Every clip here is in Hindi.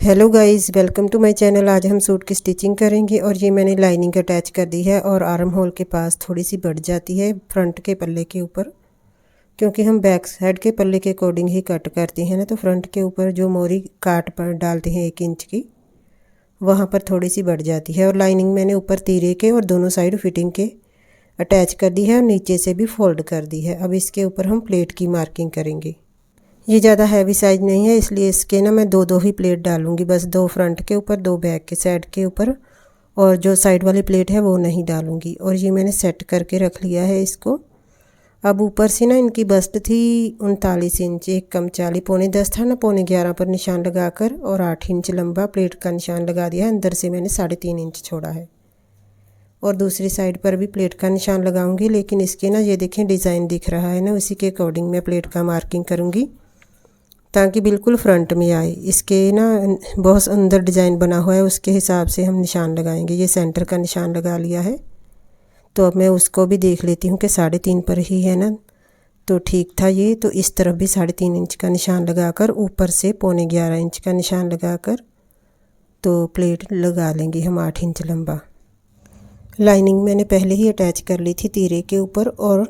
Hello guys, welcome to my channel. आज हम सूट की स्टिचिंग करेंगे और ये मैंने लाइनिंग अटैच कर दी है और आर्म होल के पास थोड़ी सी बढ़ जाती है फ्रंट के पल्ले के ऊपर, क्योंकि हम बैक साइड के पल्ले के अकॉर्डिंग ही कट करते हैं ना। तो फ्रंट के ऊपर जो मोरी काट पर डालते हैं 1 इंच की, वहाँ पर थोड़ी सी बढ़ जाती है। और लाइनिंग मैंने ऊपर तीरे के और दोनों साइड फिटिंग के अटैच कर दी है और नीचे से भी फोल्ड कर दी है। अब इसके ऊपर हम प्लेट की मार्किंग करेंगे। ये ज़्यादा हैवी साइज़ नहीं है, इसलिए इसके ना मैं 2-2 ही प्लेट डालूँगी, बस 2 फ्रंट के ऊपर 2 बैक के साइड के ऊपर, और जो साइड वाली प्लेट है वो नहीं डालूँगी। और ये मैंने सेट करके रख लिया है इसको। अब ऊपर से ना इनकी बस्ट थी 39 इंच, एक कम 40, पौने 10 था ना, पौने 11 पर निशान लगाकर और 8 इंच लंबा प्लेट का निशान लगा दिया है। अंदर से मैंने 3.5 इंच छोड़ा है और दूसरी साइड पर भी प्लेट का निशान लगाऊंगी। लेकिन इसके ना ये देखें डिज़ाइन दिख रहा है ना, उसी के अकॉर्डिंग मैं प्लेट का मार्किंग करूँगी ताकि बिल्कुल फ्रंट में आए। इसके ना बहुत अंदर डिज़ाइन बना हुआ है, उसके हिसाब से हम निशान लगाएंगे। ये सेंटर का निशान लगा लिया है, तो अब मैं उसको भी देख लेती हूँ कि 3.5 पर ही है ना, तो ठीक था ये। तो इस तरफ भी 3.5 इंच का निशान लगाकर ऊपर से पौने 11 इंच का निशान लगाकर तो प्लेट लगा लेंगे हम 8 इंच लंबा। लाइनिंग मैंने पहले ही अटैच कर ली थी तीरे के ऊपर और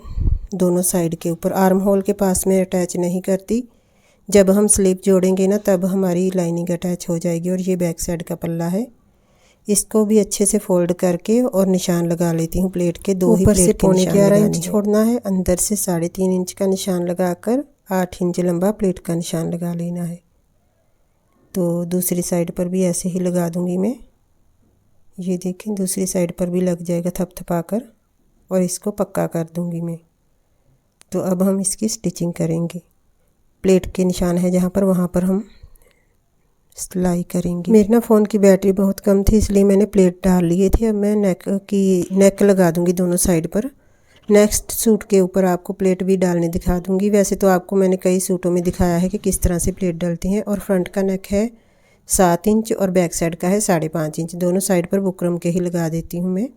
दोनों साइड के ऊपर। आर्म होल के पास में अटैच नहीं करती, जब हम स्लीव जोड़ेंगे ना तब हमारी लाइनिंग अटैच हो जाएगी। और ये बैक साइड का पल्ला है, इसको भी अच्छे से फोल्ड करके और निशान लगा लेती हूँ प्लेट के। दो ही प्लेट से पौने 11 इंच छोड़ना है, अंदर से 3.5 इंच का निशान लगाकर 8 इंच लंबा प्लेट का निशान लगा लेना है। तो दूसरी साइड पर भी ऐसे ही लगा दूँगी मैं। ये देखें दूसरी साइड पर भी लग जाएगा थपथपा कर, और इसको पक्का कर दूँगी मैं। तो अब हम इसकी स्टिचिंग करेंगे। प्लेट के निशान है जहाँ पर, वहाँ पर हम सिलाई करेंगे। मेरे ना फ़ोन की बैटरी बहुत कम थी, इसलिए मैंने प्लेट डाल लिए थे। अब मैं नेक लगा दूँगी दोनों साइड पर। नेक्स्ट सूट के ऊपर आपको प्लेट भी डालने दिखा दूँगी। वैसे तो आपको मैंने कई सूटों में दिखाया है कि किस तरह से प्लेट डलती हैं। और फ्रंट का नेक है 7 इंच और बैक साइड का है 5.5 इंच। दोनों साइड पर बुकरम के ही लगा देती हूँ मैं।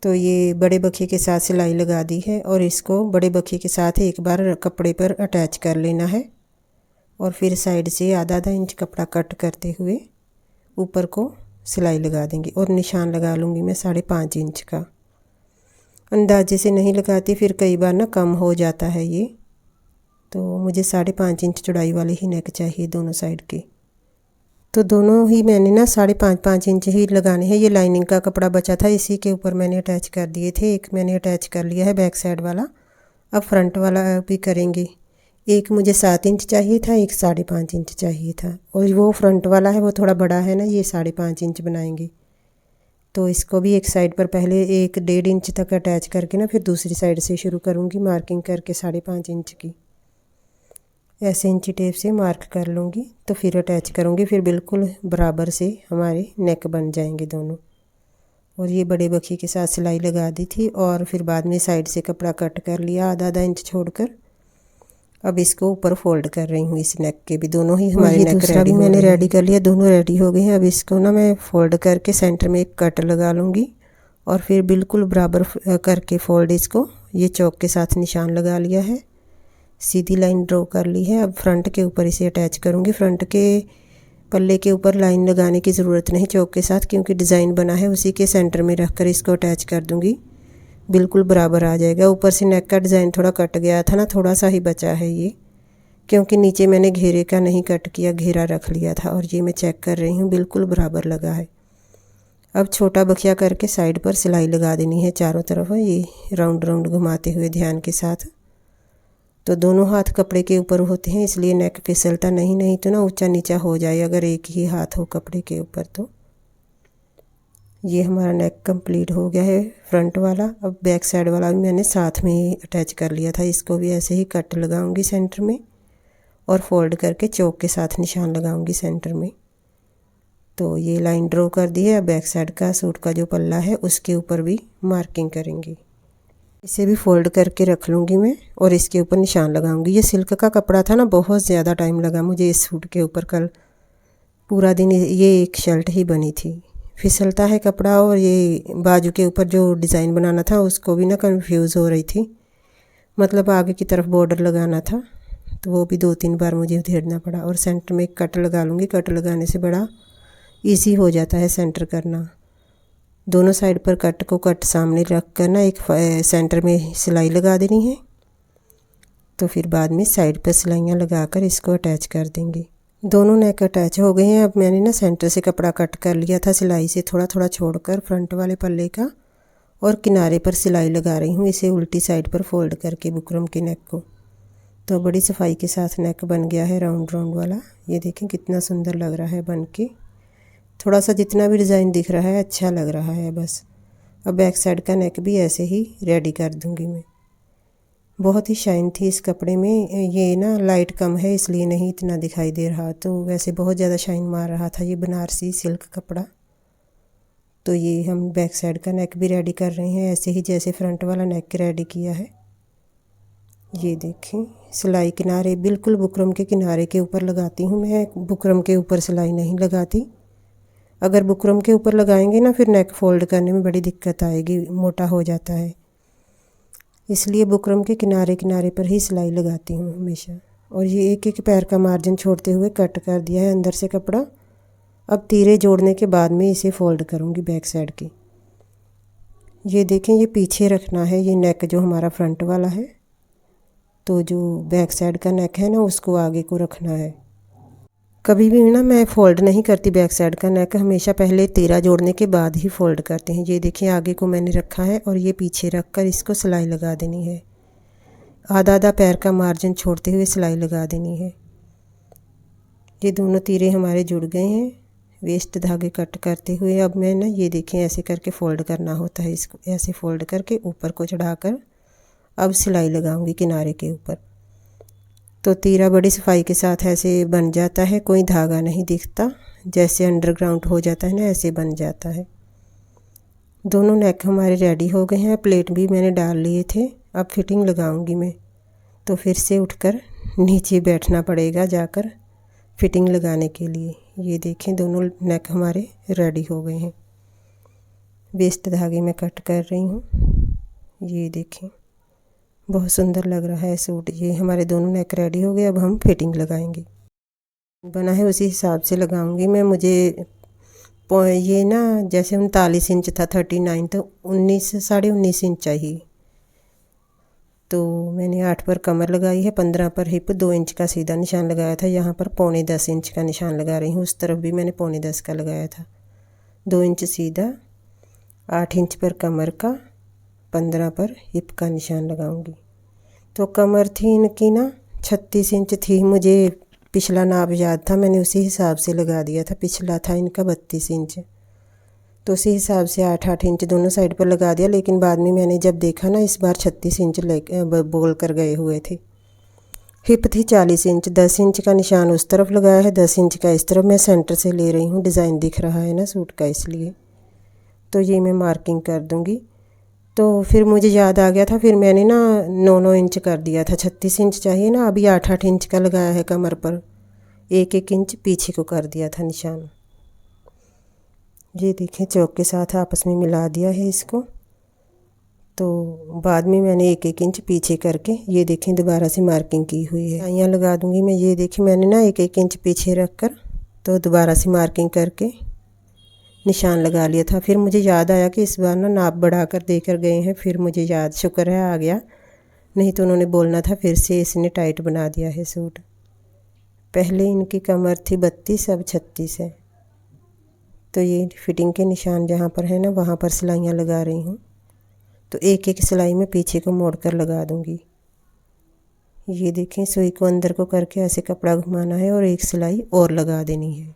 तो ये बड़े बखिए के साथ सिलाई लगा दी है और इसको बड़े बखिए के साथ एक बार कपड़े पर अटैच कर लेना है और फिर साइड से आधा इंच कपड़ा कट करते हुए ऊपर को सिलाई लगा देंगे। और निशान लगा लूँगी मैं 5.5 इंच का। अंदाजे से नहीं लगाती, फिर कई बार ना कम हो जाता है ये। तो मुझे 5.5 इंच चौड़ाई वाले ही नेक चाहिए दोनों साइड के। तो दोनों ही मैंने ना 5.5 इंच ही लगाने हैं। ये लाइनिंग का कपड़ा बचा था, इसी के ऊपर मैंने अटैच कर दिए थे। एक मैंने अटैच कर लिया है बैक साइड वाला, अब फ्रंट वाला भी करेंगे। एक मुझे 7 इंच चाहिए था, एक 5.5 इंच चाहिए था, और वो फ्रंट वाला है वो थोड़ा बड़ा है ना, ये 5.5 इंच बनाएंगे। तो इसको भी एक साइड पर पहले 1-1.5 इंच तक अटैच करके ना फिर दूसरी साइड से शुरू करूँगी मार्किंग करके 5.5 इंच की। ऐसे इंची टेप से मार्क कर लूँगी, तो फिर अटैच करूँगी, फिर बिल्कुल बराबर से हमारे नेक बन जाएंगे दोनों। और ये बड़े बखिए के साथ सिलाई लगा दी थी और फिर बाद में साइड से कपड़ा कट कर लिया आधा इंच छोड़कर। अब इसको ऊपर फोल्ड कर रही हूँ इस नेक के भी। दोनों ही हमारे नेक दूसरा भी मैंने रेडी कर लिया, दोनों रेडी हो गए हैं। अब इसको ना मैं फ़ोल्ड करके सेंटर में एक कट लगा लूँगी और फिर बिल्कुल बराबर करके फोल्ड इसको, ये चौक के साथ निशान लगा लिया है, सीधी लाइन ड्रॉ कर ली है। अब फ्रंट के ऊपर इसे अटैच करूँगी। फ्रंट के पल्ले के ऊपर लाइन लगाने की ज़रूरत नहीं चौक के साथ, क्योंकि डिज़ाइन बना है उसी के सेंटर में रख कर इसको अटैच कर दूँगी, बिल्कुल बराबर आ जाएगा। ऊपर से नेक का डिज़ाइन थोड़ा कट गया था ना, थोड़ा सा ही बचा है ये, क्योंकि नीचे मैंने घेरे का नहीं कट किया, घेरा रख लिया था। और ये मैं चेक कर रही हूँ बिल्कुल बराबर लगा है। अब छोटा बखिया करके साइड पर सिलाई लगा देनी है चारों तरफ, ये राउंड राउंड घुमाते हुए ध्यान के साथ। तो दोनों हाथ कपड़े के ऊपर होते हैं, इसलिए नेक फिसलता नहीं तो ना ऊंचा नीचा हो जाए अगर एक ही हाथ हो कपड़े के ऊपर। तो ये हमारा नेक कंप्लीट हो गया है फ्रंट वाला। अब बैक साइड वाला भी मैंने साथ में ही अटैच कर लिया था, इसको भी ऐसे ही कट लगाऊंगी सेंटर में और फोल्ड करके चौक के साथ निशान लगाऊंगी सेंटर में। तो ये लाइन ड्रॉ कर दी है। अब बैक साइड का सूट का जो पल्ला है उसके ऊपर भी मार्किंग करेंगे। इसे भी फ़ोल्ड करके रख लूँगी मैं और इसके ऊपर निशान लगाऊंगी। ये सिल्क का कपड़ा था ना, बहुत ज़्यादा टाइम लगा मुझे इस सूट के ऊपर। कल पूरा दिन ये एक शर्ट ही बनी थी। फिसलता है कपड़ा, और ये बाजू के ऊपर जो डिज़ाइन बनाना था उसको भी ना कंफ्यूज हो रही थी, मतलब आगे की तरफ बॉर्डर लगाना था, तो वो भी 2-3 बार मुझे उधेड़ना पड़ा। और सेंटर में एक कट लगा लूँगी। कट लगाने से बड़ा इजी हो जाता है सेंटर करना। दोनों साइड पर कट को कट सामने रख कर ना एक सेंटर में सिलाई लगा देनी है। तो फिर बाद में साइड पर सिलाइयाँ लगाकर इसको अटैच कर देंगे। दोनों नेक अटैच हो गए हैं। अब मैंने ना सेंटर से कपड़ा कट कर लिया था सिलाई से थोड़ा थोड़ा छोड़कर फ्रंट वाले पल्ले का, और किनारे पर सिलाई लगा रही हूँ इसे उल्टी साइड पर फोल्ड करके बुकरम के नेक को। तो बड़ी सफाई के साथ नेक बन गया है राउंड राउंड वाला। ये देखें कितना सुंदर लग रहा है बन के। थोड़ा सा जितना भी डिज़ाइन दिख रहा है अच्छा लग रहा है बस। अब बैक साइड का नेक भी ऐसे ही रेडी कर दूँगी मैं। बहुत ही शाइन थी इस कपड़े में। ये ना लाइट कम है इसलिए नहीं इतना दिखाई दे रहा, तो वैसे बहुत ज़्यादा शाइन मार रहा था ये बनारसी सिल्क कपड़ा। तो ये हम बैक साइड का नेक भी रेडी कर रहे हैं ऐसे ही जैसे फ्रंट वाला नेक रेडी किया है। ये देखें सिलाई किनारे बिल्कुल बुकरम के किनारे के ऊपर लगाती हूँ मैं, बुकरम के ऊपर सिलाई नहीं लगाती। अगर बुकरम के ऊपर लगाएंगे ना फिर नेक फोल्ड करने में बड़ी दिक्कत आएगी, मोटा हो जाता है। इसलिए बुकरम के किनारे किनारे पर ही सिलाई लगाती हूँ हमेशा। और ये एक एक पैर का मार्जिन छोड़ते हुए कट कर दिया है अंदर से कपड़ा। अब तीरे जोड़ने के बाद में इसे फोल्ड करूँगी बैक साइड की। ये देखें ये पीछे रखना है ये नेक जो हमारा फ्रंट वाला है, तो जो बैक साइड का नेक है ना उसको आगे को रखना है। कभी भी ना मैं फ़ोल्ड नहीं करती बैक साइड का नेक, हमेशा पहले तीरा जोड़ने के बाद ही फ़ोल्ड करते हैं। ये देखिए आगे को मैंने रखा है और ये पीछे रख कर इसको सिलाई लगा देनी है। आधा आधा पैर का मार्जिन छोड़ते हुए सिलाई लगा देनी है। ये दोनों तीरे हमारे जुड़ गए हैं वेस्ट धागे कट करते हुए। अब मैं ना ये देखें ऐसे करके फ़ोल्ड करना होता है, इसको ऐसे फ़ोल्ड करके ऊपर को चढ़ाकर अब सिलाई लगाऊंगी किनारे के ऊपर। तो तीरा बड़ी सफाई के साथ ऐसे बन जाता है, कोई धागा नहीं दिखता, जैसे अंडरग्राउंड हो जाता है ना ऐसे बन जाता है। दोनों नेक हमारे रेडी हो गए हैं। प्लेट भी मैंने डाल लिए थे। अब फिटिंग लगाऊंगी मैं, तो फिर से उठकर नीचे बैठना पड़ेगा जाकर फिटिंग लगाने के लिए। ये देखें दोनों नेक हमारे रेडी हो गए हैं। वेस्ट धागे में कट कर रही हूँ। ये देखें बहुत सुंदर लग रहा है सूट। ये हमारे दोनों नेक रेडी हो गए। अब हम फिटिंग लगाएंगे। बना है उसी हिसाब से लगाऊंगी मैं। मुझे ये ना जैसे 39 इंच था 39, तो 19 इंच चाहिए। तो मैंने 8 पर कमर लगाई है, 15 पर हिप, 2 इंच का सीधा निशान लगाया था। यहाँ पर 9.25 इंच का निशान लगा रही हूँ। उस तरफ भी मैंने 9.25 का लगाया था। 2 इंच सीधा, 8 इंच पर कमर का, 15 पर हिप का निशान लगाऊंगी। तो कमर थी इनकी ना 36 इंच थी। मुझे पिछला नाप याद था, मैंने उसी हिसाब से लगा दिया था। पिछला था इनका 32 इंच, तो उसी हिसाब से 8-8 इंच दोनों साइड पर लगा दिया। लेकिन बाद में मैंने जब देखा ना इस बार 36 इंच बोल कर गए हुए थे। हिप थी 40 इंच, 10 इंच का निशान उस तरफ लगाया है, 10 इंच का इस तरफ। मैं सेंटर से ले रही हूँ, डिज़ाइन दिख रहा है ना सूट का इसलिए। तो ये मैं मार्किंग कर दूँगी। तो फिर मुझे याद आ गया था, फिर मैंने ना 9-9 इंच कर दिया था। 36 इंच चाहिए ना, अभी 8-8 इंच का लगाया है कमर पर, 1-1 इंच पीछे को कर दिया था निशान। ये देखें चौक के साथ आपस में मिला दिया है इसको। तो बाद में मैंने 1-1 इंच पीछे करके ये देखें दोबारा से मार्किंग की हुई है। यहाँ लगा दूँगी मैं। ये देखें मैंने ना 1-1 इंच पीछे रख कर तो दोबारा से मार्किंग करके निशान लगा लिया था। फिर मुझे याद आया कि इस बार ना नाप बढ़ा कर दे कर गए हैं। फिर मुझे याद, शुक्र है आ गया, नहीं तो उन्होंने बोलना था। फिर से इसने टाइट बना दिया है सूट। पहले इनकी कमर थी 32, अब 36 है। तो ये फिटिंग के निशान जहाँ पर है ना वहाँ पर सिलाइयाँ लगा रही हूँ। तो एक एक सिलाई में पीछे को मोड़ कर लगा दूँगी। ये देखें सुई को अंदर को करके ऐसे कपड़ा घुमाना है और एक सिलाई और लगा देनी है।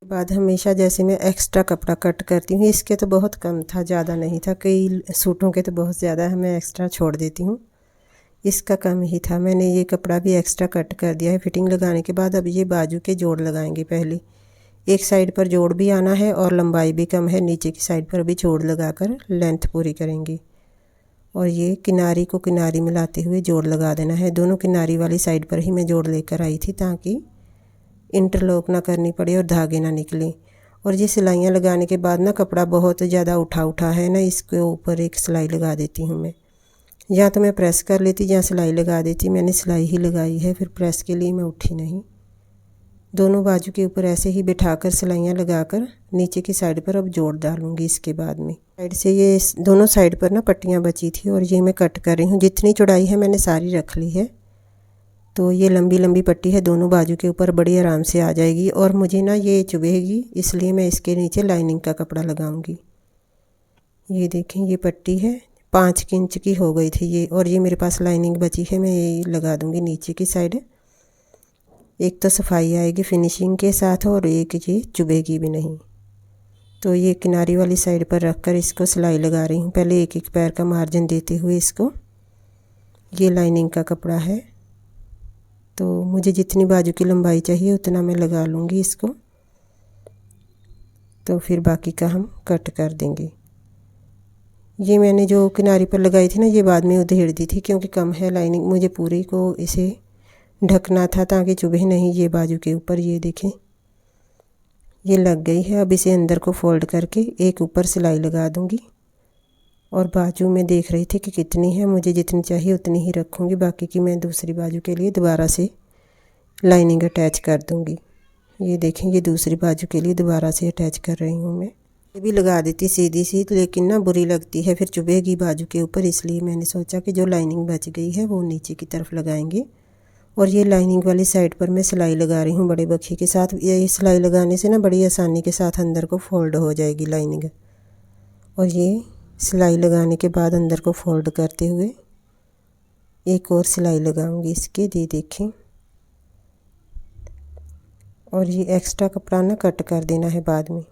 बाद हमेशा जैसे मैं एक्स्ट्रा कपड़ा कट करती हूँ, इसके तो बहुत कम था, ज़्यादा नहीं था। कई सूटों के तो बहुत ज़्यादा है, मैं एक्स्ट्रा छोड़ देती हूँ। इसका कम ही था। मैंने ये कपड़ा भी एक्स्ट्रा कट कर दिया है फिटिंग लगाने के बाद। अब ये बाजू के जोड़ लगाएंगे। पहले एक साइड पर जोड़ भी आना है और लंबाई भी कम है, नीचे की साइड पर भी जोड़ लगाकर लेंथ पूरी करेंगे। और ये किनारी को किनारी मिलाते हुए जोड़ लगा देना है। दोनों किनारी वाली साइड पर ही मैं जोड़ लेकर आई थी ताकि इंटरलॉक ना करनी पड़े और धागे ना निकले। और ये सिलाइयाँ लगाने के बाद ना कपड़ा बहुत ज़्यादा उठा है ना, इसके ऊपर एक सिलाई लगा देती हूँ मैं। या तो मैं प्रेस कर लेती या सिलाई लगा देती। मैंने सिलाई ही लगाई है, फिर प्रेस के लिए मैं उठी नहीं। दोनों बाजू के ऊपर ऐसे ही बिठाकर सिलाइयाँ लगाकर नीचे की साइड पर अब जोड़ डालूँगी। इसके बाद में साइड से ये दोनों साइड पर ना पट्टियाँ बची थी और ये मैं कट कर रही हूँ। जितनी चौड़ाई है मैंने सारी रख ली है। तो ये लंबी लंबी पट्टी है, दोनों बाजू के ऊपर बड़ी आराम से आ जाएगी। और मुझे ना ये चुभेगी, इसलिए मैं इसके नीचे लाइनिंग का कपड़ा लगाऊंगी। ये देखें, ये पट्टी है 5 इंच की हो गई थी ये, और ये मेरे पास लाइनिंग बची है, मैं ये लगा दूंगी नीचे की साइड। एक तो सफाई आएगी फिनिशिंग के साथ और एक ये चुभेगी भी नहीं। तो ये किनारी वाली साइड पर रखकर इसको सिलाई लगा रही हूँ। पहले एक एक पैर का मार्जिन देते हुए इसको, ये लाइनिंग का कपड़ा है तो मुझे जितनी बाजू की लंबाई चाहिए उतना मैं लगा लूँगी इसको। तो फिर बाकी का हम कट कर देंगे। ये मैंने जो किनारी पर लगाई थी ना, ये बाद में उधेड़ दी थी क्योंकि कम है लाइनिंग। मुझे पूरी को इसे ढकना था ताकि चुभे नहीं ये बाजू के ऊपर। ये देखें, ये लग गई है। अब इसे अंदर को फोल्ड करके एक ऊपर सिलाई लगा दूँगी। और बाजू में देख रही थी कि कितनी है, मुझे जितनी चाहिए उतनी ही रखूँगी। बाकी की मैं दूसरी बाजू के लिए दोबारा से लाइनिंग अटैच कर दूँगी। ये देखें, ये दूसरी बाजू के लिए दोबारा से अटैच कर रही हूँ मैं। ये भी लगा देती सीधी सी, लेकिन ना बुरी लगती है, फिर चुभेगी बाजू के ऊपर। इसलिए मैंने सोचा कि जो लाइनिंग बच गई है वो नीचे की तरफ लगाएंगे। और ये लाइनिंग वाली साइड पर मैं सिलाई लगा रही हूँ बड़े बखिए के साथ। ये सिलाई लगाने से ना बड़ी आसानी के साथ अंदर को फोल्ड हो जाएगी लाइनिंग। और ये सिलाई लगाने के बाद अंदर को फोल्ड करते हुए एक और सिलाई लगाऊंगी इसके। ये देखें, और ये एक्स्ट्रा कपड़ा ना कट कर देना है बाद में।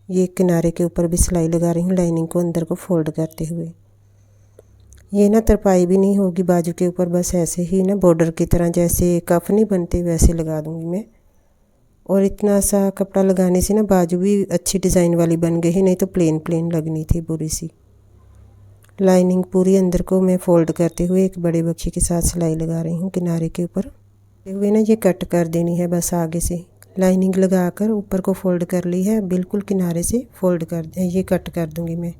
ये किनारे के ऊपर भी सिलाई लगा रही हूँ लाइनिंग को अंदर को फोल्ड करते हुए। ये ना तरपाई भी नहीं होगी बाजू के ऊपर, बस ऐसे ही ना बॉर्डर की तरह, जैसे कफ नहीं बनते वैसे लगा दूँगी मैं। और इतना सा कपड़ा लगाने से ना बाजू भी अच्छी डिज़ाइन वाली बन गई, नहीं तो प्लेन प्लेन लगनी थी बुरी सी। लाइनिंग पूरी अंदर को मैं फोल्ड करते हुए एक बड़े बखिए के साथ सिलाई लगा रही हूँ किनारे के ऊपर। हुए ना ये कट कर देनी है बस आगे से। लाइनिंग लगाकर ऊपर को फोल्ड कर ली है, बिल्कुल किनारे से फोल्ड कर ये कट कर दूँगी मैं।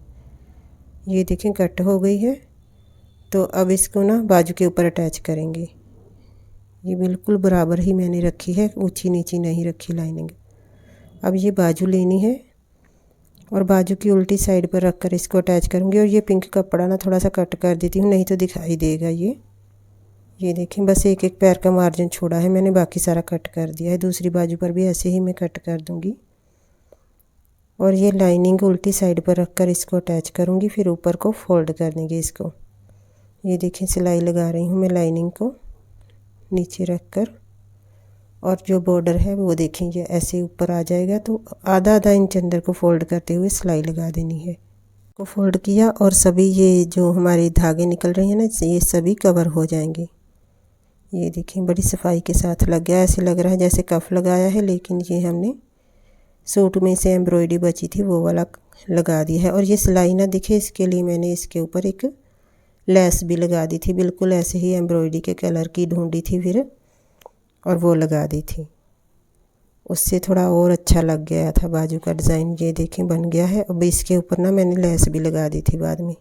ये देखें, कट हो गई है। तो अब इसको ना बाजू के ऊपर अटैच करेंगे। ये बिल्कुल बराबर ही मैंने रखी है, ऊंची नीची नहीं रखी लाइनिंग। अब ये बाजू लेनी है और बाजू की उल्टी साइड पर रखकर इसको अटैच करूँगी। और ये पिंक कपड़ा ना थोड़ा सा कट कर देती हूँ, नहीं तो दिखाई देगा ये देखें, बस एक एक पैर का मार्जिन छोड़ा है मैंने, बाकी सारा कट कर दिया है। दूसरी बाजू पर भी ऐसे ही मैं कट कर दूँगी। और ये लाइनिंग उल्टी साइड पर रखकर इसको अटैच करूँगी, फिर ऊपर को फोल्ड कर देंगे इसको। ये देखें, सिलाई लगा रही हूँ मैं लाइनिंग को नीचे रखकर। और जो बॉर्डर है वो देखें, ये ऐसे ऊपर आ जाएगा। तो आधा आधा इंच अंदर को फोल्ड करते हुए सिलाई लगा देनी है। को फोल्ड किया और सभी ये जो हमारे धागे निकल रहे हैं ना, ये सभी कवर हो जाएंगे। ये देखें, बड़ी सफाई के साथ लग गया। ऐसे लग रहा है जैसे कफ लगाया है, लेकिन ये हमने सूट में से एम्ब्रॉयडरी बची थी वो वाला लगा दिया है। और ये सिलाई ना दिखे इसके लिए मैंने इसके ऊपर एक लेस भी लगा दी थी, बिल्कुल ऐसे ही एम्ब्रॉयडरी के कलर की ढूंढी थी फिर, और वो लगा दी थी। उससे थोड़ा और अच्छा लग गया था बाजू का डिज़ाइन। ये देखें, बन गया है। अब इसके ऊपर ना मैंने लेस भी लगा दी थी बाद में।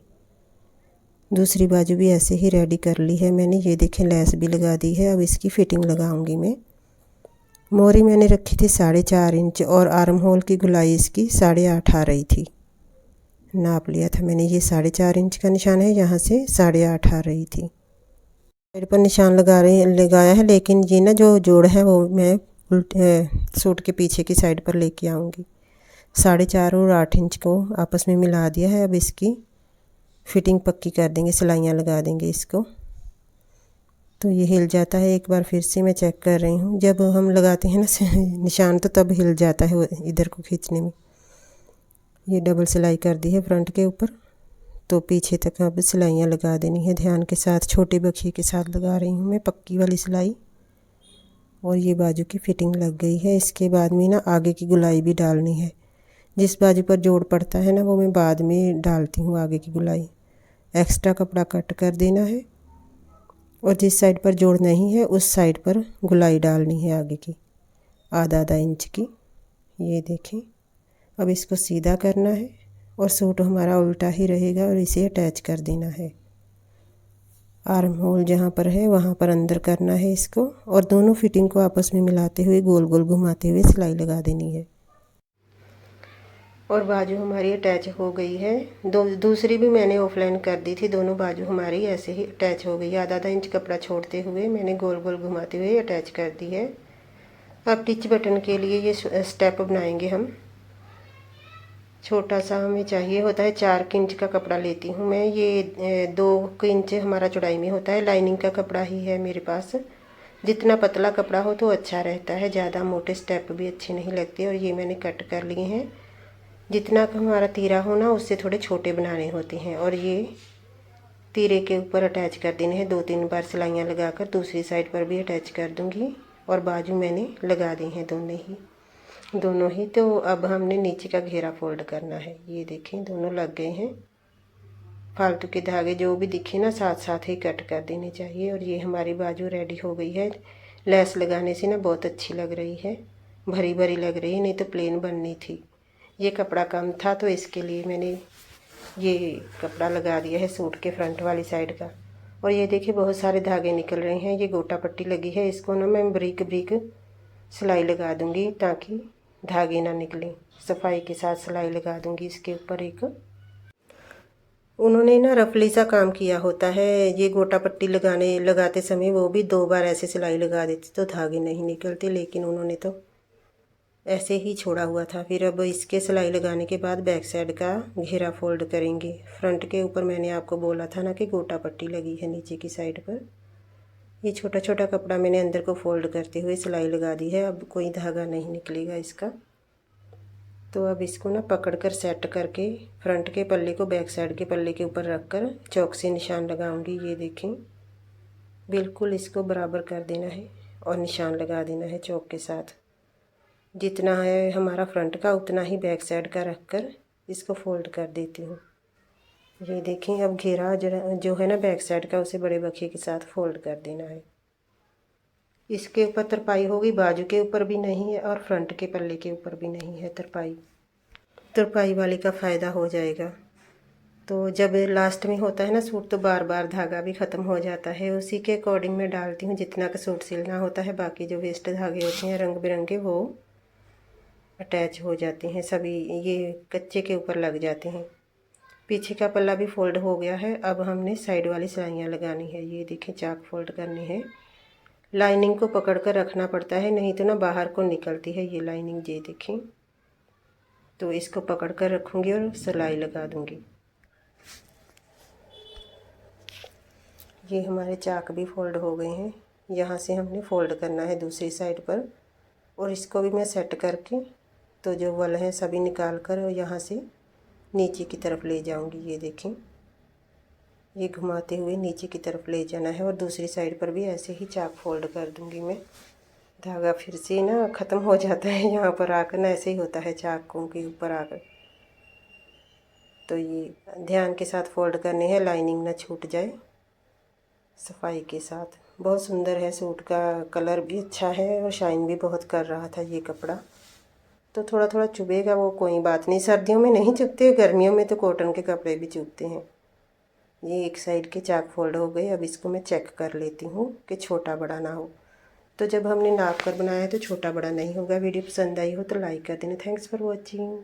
दूसरी बाजू भी ऐसे ही रेडी कर ली है मैंने। ये देखें, लेस भी लगा दी है। अब इसकी फ़िटिंग लगाऊंगी मैं। मोरी मैंने रखी थी 4.5 इंच और आर्म होल की गुलाई इसकी 8.5 आ रही थी। नाप लिया था मैंने, ये 4.5 इंच का निशान है, यहाँ से 8.5 आ रही थी। साइड पर निशान लगाया है, लेकिन ये ना जो जोड़ है वो मैं सूट के पीछे की साइड पर लेके आऊँगी। 4.5 और 8 इंच को आपस में मिला दिया है। अब इसकी फ़िटिंग पक्की कर देंगे, सिलाइयाँ लगा देंगे इसको। तो ये हिल जाता है, एक बार फिर से मैं चेक कर रही हूँ। जब हम लगाते हैं ना निशान तो तब हिल जाता है इधर को खींचने में। ये डबल सिलाई कर दी है फ्रंट के ऊपर, तो पीछे तक अब सिलाइयाँ लगा देनी है ध्यान के साथ। छोटे बखिए के साथ लगा रही हूँ मैं पक्की वाली सिलाई। और ये बाजू की फ़िटिंग लग गई है। इसके बाद में ना आगे की गुलाई भी डालनी है। जिस बाजू पर जोड़ पड़ता है ना वो मैं बाद में डालती हूँ आगे की गुलाई। एक्स्ट्रा कपड़ा कट कर देना है और जिस साइड पर जोड़ नहीं है उस साइड पर गुलाई डालनी है आगे की आधा आधा इंच की। ये देखें, अब इसको सीधा करना है और सूट हमारा उल्टा ही रहेगा और इसे अटैच कर देना है। आर्म होल जहाँ पर है वहाँ पर अंदर करना है इसको, और दोनों फिटिंग को आपस में मिलाते हुए गोल गोल घुमाते हुए सिलाई लगा देनी है। और बाजू हमारी अटैच हो गई है। दूसरी भी मैंने ऑफलाइन कर दी थी। दोनों बाजू हमारी ऐसे ही अटैच हो गई है। आधा इंच कपड़ा छोड़ते हुए मैंने गोल गोल घुमाते हुए अटैच कर दी है। अब टिच बटन के लिए ये स्टेप बनाएंगे हम। छोटा सा हमें चाहिए होता है, 4 इंच का कपड़ा लेती हूँ मैं। ये 2 इंच हमारा चौड़ाई में होता है। लाइनिंग का कपड़ा ही है मेरे पास। जितना पतला कपड़ा हो तो अच्छा रहता है, ज़्यादा मोटे स्टेप भी अच्छे नहीं लगते। और ये मैंने कट कर लिए हैं। जितना हमारा तीरा हो ना उससे थोड़े छोटे बनाने होते हैं। और ये तीरे के ऊपर अटैच कर देने हैं। 2-3 बार सिलाइयाँ लगाकर दूसरी साइड पर भी अटैच कर दूँगी। और बाजू मैंने लगा दी हैं दोनों ही। तो अब हमने नीचे का घेरा फोल्ड करना है। ये देखें दोनों लग गए हैं। फालतू के धागे जो भी दिखे ना साथ साथ ही कट कर देने चाहिए। और ये हमारी बाजू रेडी हो गई है। लेस लगाने से ना बहुत अच्छी लग रही है, भरी भरी लग रही है, नहीं तो प्लेन बननी थी। ये कपड़ा कम था तो इसके लिए मैंने ये कपड़ा लगा दिया है सूट के फ्रंट वाली साइड का। और ये देखिए बहुत सारे धागे निकल रहे हैं। ये गोटा पट्टी लगी है, इसको ना मैं ब्रीक ब्रीक सिलाई लगा दूंगी ताकि धागे ना निकलें। सफाई के साथ सिलाई लगा दूंगी इसके ऊपर एक। उन्होंने ना रफली सा काम किया होता है। ये गोटा पट्टी लगाते समय वो भी 2 बार ऐसे सिलाई लगा देते तो धागे नहीं निकलते, लेकिन उन्होंने तो ऐसे ही छोड़ा हुआ था। फिर अब इसके सिलाई लगाने के बाद बैक साइड का घेरा फोल्ड करेंगे। फ्रंट के ऊपर मैंने आपको बोला था ना कि गोटा पट्टी लगी है नीचे की साइड पर। ये छोटा छोटा कपड़ा मैंने अंदर को फोल्ड करते हुए सिलाई लगा दी है। अब कोई धागा नहीं निकलेगा इसका। तो अब इसको ना पकड़ कर सेट करके फ्रंट के पल्ले को बैक साइड के पल्ले के ऊपर रख कर चौक से निशान लगाऊंगी। ये देखें बिल्कुल इसको बराबर कर देना है और निशान लगा देना है चौक के साथ। जितना है हमारा फ्रंट का उतना ही बैक साइड का रख कर इसको फोल्ड कर देती हूँ। ये देखें अब घेरा जो है ना बैक साइड का उसे बड़े बखिए के साथ फोल्ड कर देना है। इसके ऊपर तरपाई होगी, बाजू के ऊपर भी नहीं है और फ्रंट के पल्ले के ऊपर भी नहीं है तरपाई वाले का फ़ायदा हो जाएगा। तो जब लास्ट में होता है ना सूट तो बार बार धागा भी ख़त्म हो जाता है। उसी के अकॉर्डिंग मैं डालती हूँ जितना का सूट सिलना होता है। बाकी जो वेस्ट धागे होते हैं रंग बिरंगे वो अटैच हो जाते हैं सभी, ये कच्चे के ऊपर लग जाते हैं। पीछे का पल्ला भी फोल्ड हो गया है। अब हमने साइड वाली सिलाइयाँ लगानी है। ये देखें चाक फोल्ड करनी है। लाइनिंग को पकड़ कर रखना पड़ता है, नहीं तो ना बाहर को निकलती है ये लाइनिंग। ये देखें तो इसको पकड़ कर रखूँगी और सिलाई लगा दूँगी। ये हमारे चाक भी फोल्ड हो गए हैं। यहाँ से हमने फोल्ड करना है दूसरी साइड पर। और इसको भी मैं सेट करके तो जो वल है सभी निकाल कर यहाँ से नीचे की तरफ ले जाऊंगी। ये देखें ये घुमाते हुए नीचे की तरफ ले जाना है। और दूसरी साइड पर भी ऐसे ही चाक फोल्ड कर दूंगी मैं। धागा फिर से ना ख़त्म हो जाता है यहाँ पर आकर ना, ऐसे ही होता है चाकों के ऊपर आकर। तो ये ध्यान के साथ फोल्ड करने हैं, लाइनिंग ना छूट जाए। सफाई के साथ बहुत सुंदर है। सूट का कलर भी अच्छा है और शाइन भी बहुत कर रहा था ये कपड़ा। तो थोड़ा थोड़ा चुभेगा वो कोई बात नहीं, सर्दियों में नहीं चुभते, गर्मियों में तो कॉटन के कपड़े भी चुभते हैं। ये एक साइड के चाक फोल्ड हो गए। अब इसको मैं चेक कर लेती हूँ कि छोटा बड़ा ना हो। तो जब हमने नाप कर बनाया तो छोटा बड़ा नहीं होगा। वीडियो पसंद आई हो तो लाइक कर देना। Thanks for watching.